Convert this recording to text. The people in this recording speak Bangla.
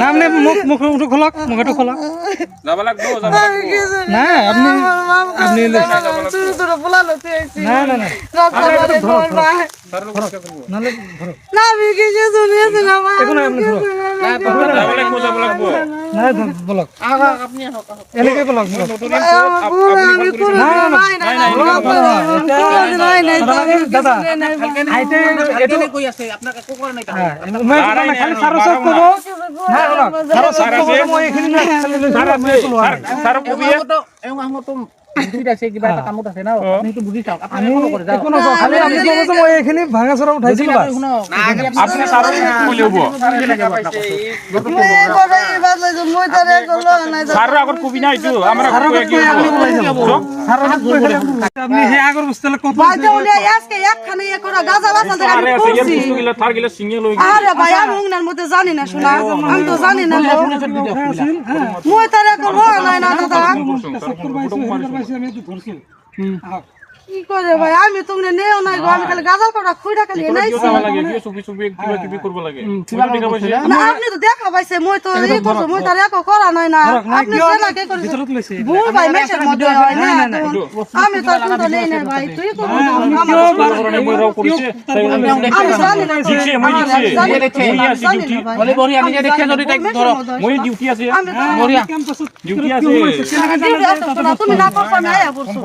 নামনে মুখ খোলক মুখটো খোলক যাব লাগবো না আপনি আপনি তুই তোর বলালো তুই আইছিস না না না নালে ধরো না আমি কিছু শুনিয়েছি না মা এখন আপনি ধরো যাব লাগবো না বলক আপনি এলাকে বলক আমি কোন দাদা আইতে এটো কই আছে আপনাকে কো করে নাই তা মই খালি সারো সব কব না বলক সারো সব কব মই এখানে না সারা মই স্যার কবি এবং আমার তো বুদ্ধি আছে কিবা একটা কামত আছে না আপনি তো বুদ্ধি চাও আপনি কোনো করে যাও কোনো খালি আমি কব মই এখানে ভাঙা সরা উঠাইছি বাস শুনো আপনি স্যার কইলে হবো স্যার আগর কবি না আইতো আমরা আপনি হে আগর বস্তলে কত বাইতে উনি আজকে একখানে এ করে গাজা বাসা ধরে আমি আরে আছে এর করছি পুস্তকগুলো থার গিলা সিঙ্গেল হই আরে ভাই আমি উনার মধ্যে জানি না শোনা আমি তো জানি না মই তারে করব নাই না দাদা আমি তো ধরছি কি করে ভাই আমি তুমি নেও নাই গো আমি খালি গাজাল করা খুইরা খালি নাইছি লাগে কি সুবি সুবি কিবা করব লাগে টাকা পয়সা না আপনি তো দেখা পাইছে মই তো এই করছো মই তারে এক করা নাই না আপনি সেনা কে করছ ভিতরত লইছে ভুল ভাই মেশের মধ্যে হয় না আমি তো তুমি তো নেই না ভাই তুই করব বড় মই রাও করিছে আমি জানি না শিখছে মই শিখছে মই আছে ডিউটি বলে বড়িয়া নিজে দেখে যদি তাই ধরো মই ডিউটি আছে আমি ডিউটি আছে তুমি না করছ আমি আয়া করছো